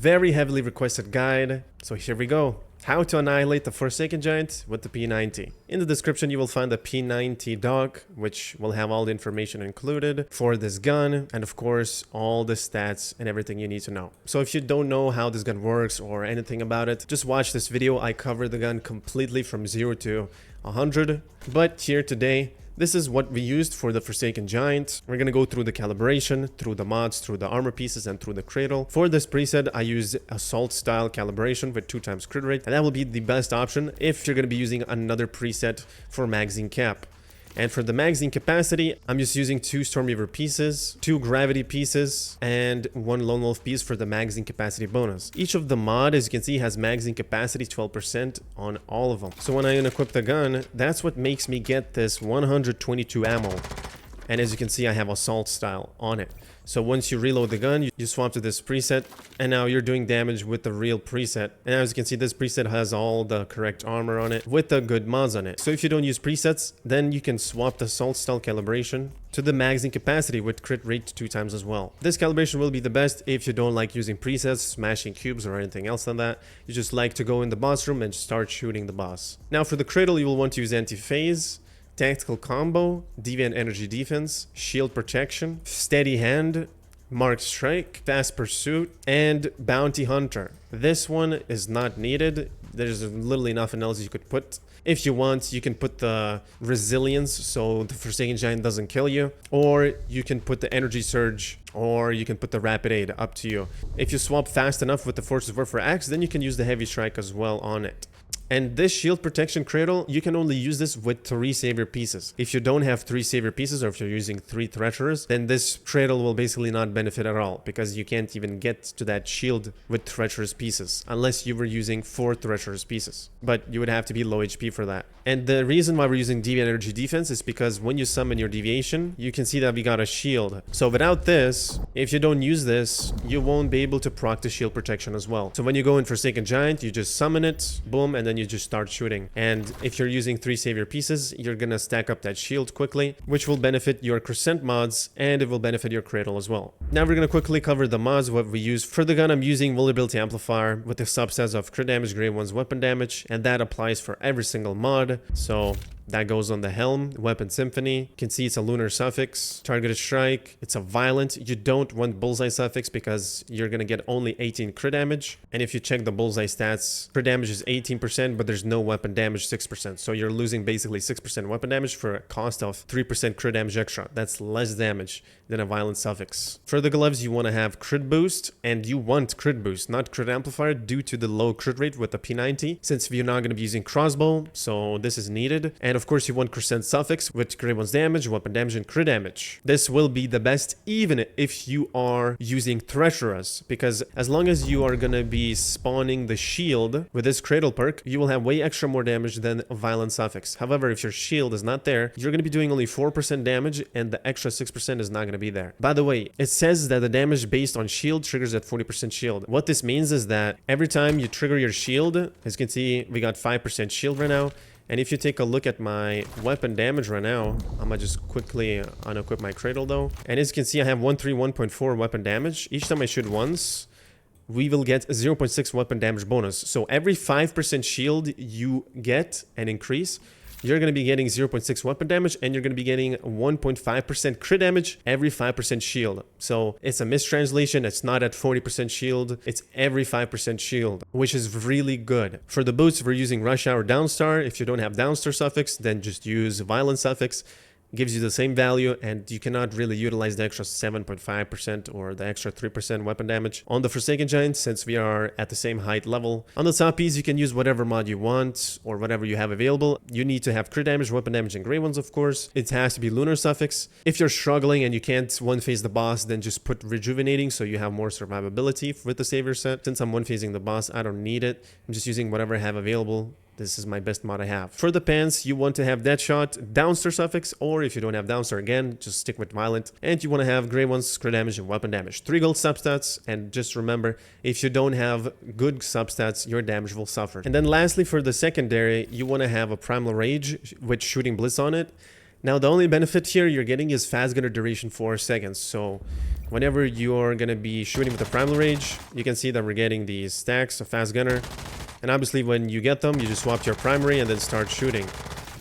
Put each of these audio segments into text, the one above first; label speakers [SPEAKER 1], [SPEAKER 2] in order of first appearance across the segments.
[SPEAKER 1] very heavily requested guide. So here we go. How to annihilate the Forsaken Giant with the P90. In the description you will find the P90 doc, which will have all the information included for this gun, and of course all the stats and everything you need to know. So if you don't know how this gun works or anything about it, just watch this video. I cover the gun completely from 0 to 100. But here today, this is what we used for the Forsaken Giant. We're gonna go through the calibration, through the mods, through the armor pieces, and through the cradle. For this preset, I used assault style calibration with 2x crit rate, and that will be the best option if you're gonna be using another preset for magazine cap. And for the magazine capacity, I'm just using 2 Stormweaver pieces, 2 gravity pieces, and 1 Lone Wolf piece for the magazine capacity bonus. Each of the mod, as you can see, has magazine capacity 12% on all of them. So when I unequip the gun, that's what makes me get this 122 ammo. And as you can see, I have assault style on it. So once you reload the gun, you swap to this preset, and now you're doing damage with the real preset. And as you can see, this preset has all the correct armor on it with the good mods on it. So if you don't use presets, then you can swap the assault style calibration to the magazine capacity with crit rate 2 times as well. This calibration will be the best if you don't like using presets, smashing cubes, or anything else than that. You just like to go in the boss room and start shooting the boss. Now for the cradle, you will want to use anti-phase, tactical combo, deviant energy defense, shield protection, steady hand, marked strike, fast pursuit, and bounty hunter. This one is not needed. There's literally nothing else you could put. If you want, you can put the resilience so the Forsaken Giant doesn't kill you, or you can put the energy surge, or you can put the rapid aid, up to you. If you swap fast enough with the Forces of Warfare axe, then you can use the heavy strike as well on it. And this shield protection cradle, you can only use this with 3 savior pieces. If you don't have 3 savior pieces, or if you're using 3 treacherous, then this cradle will basically not benefit at all, because you can't even get to that shield with treacherous pieces unless you were using 4 treacherous pieces. But you would have to be low HP for that. And the reason why we're using deviant energy defense is because when you summon your deviation, you can see that we got a shield. So without this, if you don't use this, you won't be able to proc the shield protection as well. So when you go in Forsaken Giant, you just summon it, boom, and then you just start shooting. And if you're using 3 savior pieces, you're gonna stack up that shield quickly, which will benefit your Crescent mods, and it will benefit your cradle as well. Now we're gonna quickly cover the mods, what we use. For the gun, I'm using Vulnerability Amplifier with the substats of crit damage, grade 1's weapon damage, and that applies for every single mod. So that goes on the helm, weapon symphony. You can see it's a lunar suffix, targeted strike. It's a violent. You don't want bullseye suffix because you're gonna get only 18 crit damage. And if you check the bullseye stats, crit damage is 18%, but there's no weapon damage, 6%. So you're losing basically 6% weapon damage for a cost of 3% crit damage extra. That's less damage than a violent suffix. For the gloves, you want to have crit boost, and you want crit boost, not crit amplifier, due to the low crit rate with the P90, since you're not going to be using crossbow, so this is needed. And of course, you want Crescent suffix with grade 1's damage, weapon damage, and crit damage. This will be the best even if you are using treacherous, because as long as you are going to be spawning the shield with this cradle perk, you will have way extra more damage than a violent suffix. However, if your shield is not there, you're going to be doing only 4% damage, and the extra 6% is not going to be there. By the way, it says that the damage based on shield triggers at 40% shield. What this means is that every time you trigger your shield, as you can see, we got 5% shield right now. And if you take a look at my weapon damage right now, I'm gonna just quickly unequip my cradle though. And as you can see, I have 131.4 weapon damage. Each time I shoot once, we will get 0.6 weapon damage bonus. So every 5% shield you get an increase, you're going to be getting 0.6 weapon damage, and you're going to be getting 1.5% crit damage every 5% shield. So it's a mistranslation. It's not at 40% shield. It's every 5% shield, which is really good. For the boots, we're using Rush Hour Downstar. If you don't have Downstar suffix, then just use Violent suffix. Gives you the same value, and you cannot really utilize the extra 7.5% or the extra 3% weapon damage on the Forsaken Giant, since we are at the same height level. On the top piece, you can use whatever mod you want or whatever you have available. You need to have crit damage, weapon damage, and grey ones, of course. It has to be lunar suffix. If you're struggling and you can't one-phase the boss, then just put rejuvenating so you have more survivability with the savior set. Since I'm one-phasing the boss, I don't need it. I'm just using whatever I have available. This is my best mod I have. For the pants, you want to have Deadshot, Downstar suffix, or if you don't have Downstar, again, just stick with Violent. And you want to have grey ones, crit damage, and weapon damage. 3 gold substats, and just remember, if you don't have good substats, your damage will suffer. And then lastly, for the secondary, you want to have a Primal Rage with Shooting Blitz on it. Now, the only benefit here you're getting is fast gunner duration 4 seconds. So whenever you're going to be shooting with the primal rage, you can see that we're getting these stacks of fast gunner. And obviously when you get them, you just swap to your primary and then start shooting.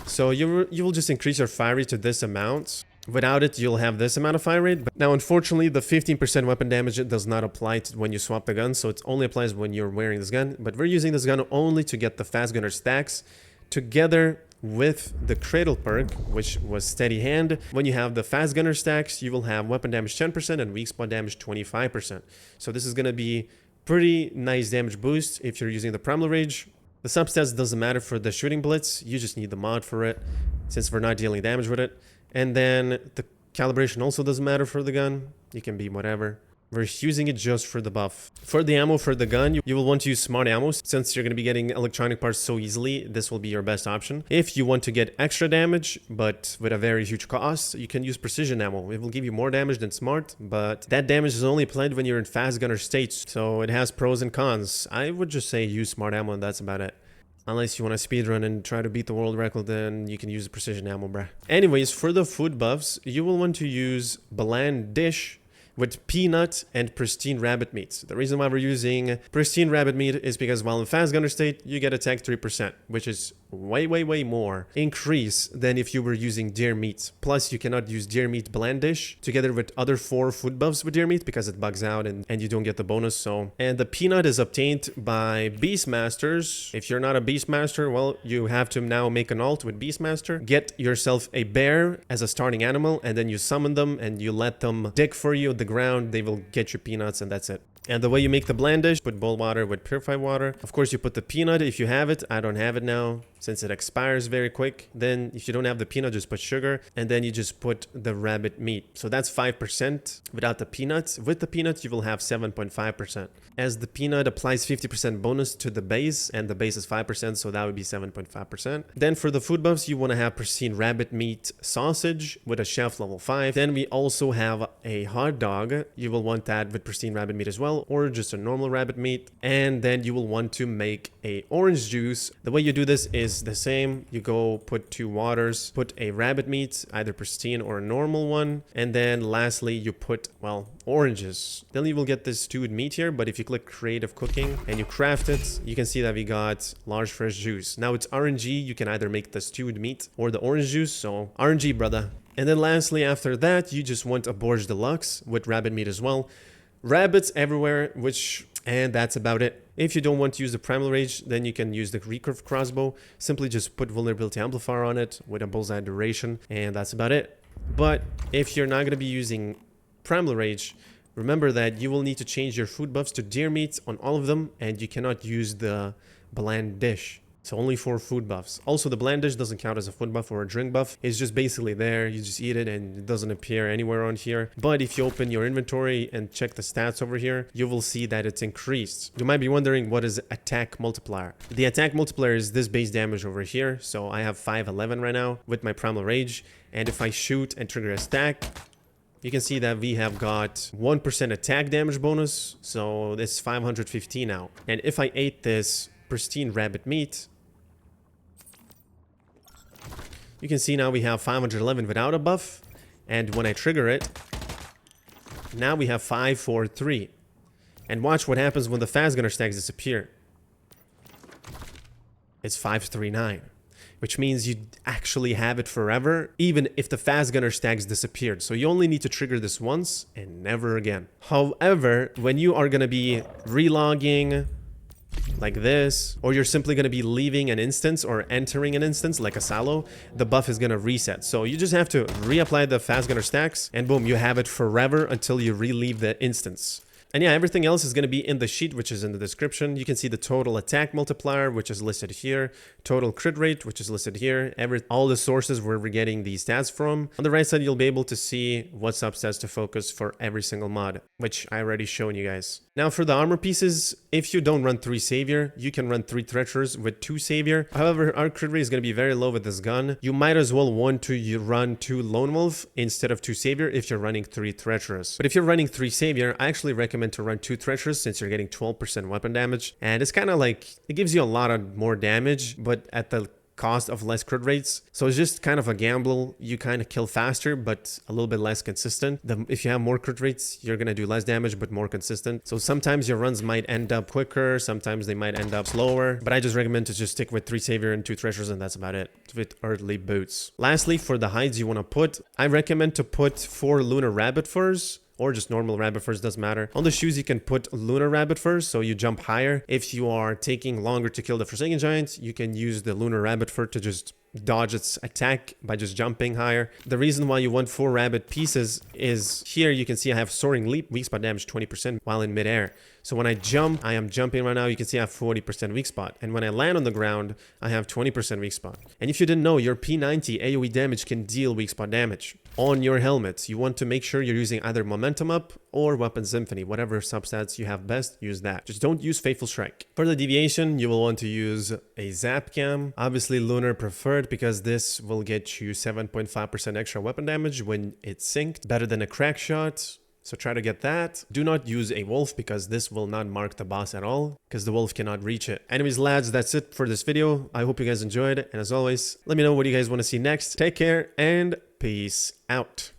[SPEAKER 1] So you will just increase your fire rate to this amount. Without it, you'll have this amount of fire rate. But now, unfortunately, the 15% weapon damage does not apply to when you swap the gun. So it only applies when you're wearing this gun. But we're using this gun only to get the fast gunner stacks together with the cradle perk, which was steady hand. When you have the fast gunner stacks, you will have weapon damage 10% and weak spot damage 25%. So this is going to be pretty nice damage boost if you're using the primal rage. The substats doesn't matter for the shooting blitz, you just need the mod for it since we're not dealing damage with it. And then the calibration also doesn't matter for the gun, you can be whatever. We're using it just for the buff. For the ammo for the gun, you will want to use smart ammo. Since you're going to be getting electronic parts so easily, this will be your best option. If you want to get extra damage, but with a very huge cost, you can use precision ammo. It will give you more damage than smart, but that damage is only applied when you're in fast gunner states. So it has pros and cons. I would just say use smart ammo and that's about it. Unless you want to speedrun and try to beat the world record, then you can use the precision ammo, bruh. Anyways, for the food buffs, you will want to use bland dish with peanut and pristine rabbit meat. The reason why we're using pristine rabbit meat is because while in fast gunner state, you get attack 3%, which is way more increase than if you were using deer meat. Plus, you cannot use deer meat bland dish together with other 4 food buffs with deer meat because it bugs out and you don't get the bonus. So, and the peanut is obtained by Beastmasters. If you're not a Beastmaster, well, you have to now make an alt with Beastmaster. Get yourself a bear as a starting animal and then you summon them and you let them dig for you the ground. They will get you peanuts and that's it. And the way you make the bland dish, put boiled water with purified water. Of course, you put the peanut if you have it. I don't have it now since it expires very quick. Then if you don't have the peanut, just put sugar. And then you just put the rabbit meat. So that's 5% without the peanuts. With the peanuts, you will have 7.5%. As the peanut applies 50% bonus to the base, and the base is 5%, so that would be 7.5%. Then for the food buffs, you want to have pristine rabbit meat sausage with a chef level 5. Then we also have a hot dog. You will want that with pristine rabbit meat as well, or just a normal rabbit meat. And then you will want to make a orange juice. The way you do this is the same. You go put 2 waters, put a rabbit meat, either pristine or a normal one. And then lastly, you put, well, oranges. Then you will get this stewed meat here, but if you click creative cooking and you craft it, you can see that we got large fresh juice. Now it's RNG, you can either make the stewed meat or the orange juice, so RNG, brother. And then lastly, after that, you just want a Borge Deluxe with rabbit meat as well. Rabbits everywhere, and that's about it. If you don't want to use the primal rage, then you can use the recurve crossbow. Simply just put vulnerability amplifier on it with a bullseye duration, and that's about it. But if you're not going to be using primal rage, remember that you will need to change your food buffs to deer meat on all of them, and you cannot use the bland dish. So only 4 food buffs. Also, the bland dish doesn't count as a food buff or a drink buff. It's just basically there. You just eat it and it doesn't appear anywhere on here. But if you open your inventory and check the stats over here, you will see that it's increased. You might be wondering, what is attack multiplier? The attack multiplier is this base damage over here. So I have 511 right now with my primal rage. And if I shoot and trigger a stack, you can see that we have got 1% attack damage bonus. So it's 515 now. And if I ate this pristine rabbit meat, you can see now we have 511 without a buff. And when I trigger it, now we have 543. And watch what happens when the fast gunner stacks disappear. It's 539. Which means you actually have it forever, even if the fast gunner stacks disappeared. So you only need to trigger this once and never again. However, when you are going to be relogging like this, or you're simply going to be leaving an instance or entering an instance like a silo, the buff is going to reset. So you just have to reapply the fast gunner stacks and boom, you have it forever until you re-leave the instance. And yeah, everything else is going to be in the sheet, which is in the description. You can see the total attack multiplier, which is listed here. Total crit rate, which is listed here. All the sources where we're getting these stats from. On the right side, you'll be able to see what substats to focus for every single mod, which I already shown you guys. Now for the armor pieces, if you don't run 3 Savior, you can run 3 Treacherous with 2 Savior. However, our crit rate is going to be very low with this gun. You might as well want to run 2 Lone Wolf instead of 2 Savior if you're running 3 Treacherous. But if you're running 3 Savior, I actually recommend to run 2 Treacherous since you're getting 12% weapon damage. And it's kind of like, it gives you a lot of more damage, but at the cost of less crit rates. So it's just kind of a gamble. You kind of kill faster, but a little bit less consistent. If you have more crit rates, you're going to do less damage, but more consistent. So sometimes your runs might end up quicker. Sometimes they might end up slower, but I just recommend to just stick with 3 Savior and 2 Treasures, and that's about it with early boots. Lastly, for the hides you want to put, I recommend to put 4 Lunar Rabbit Furs, or just normal rabbit furs, doesn't matter. On the shoes, you can put lunar rabbit furs, so you jump higher. If you are taking longer to kill the Forsaken Giant, you can use the lunar rabbit fur to just dodge its attack by just jumping higher. The reason why you want 4 rabbit pieces is here you can see I have Soaring Leap, weak spot damage 20% while in midair. So when I jump, I am jumping right now, you can see I have 40% weak spot. And when I land on the ground, I have 20% weak spot. And if you didn't know, your P90 AoE damage can deal weak spot damage on your helmets. You want to make sure you're using either Momentum Up or Weapon Symphony. Whatever substats you have best, use that. Just don't use Fateful Strike. For the deviation, you will want to use a Zap Cam. Obviously, Lunar preferred because this will get you 7.5% extra weapon damage when it's synced. Better than a Crack Shot. So try to get that. Do not use a wolf because this will not mark the boss at all because the wolf cannot reach it. Anyways, lads, that's it for this video. I hope you guys enjoyed it. And as always, let me know what you guys want to see next. Take care and peace out.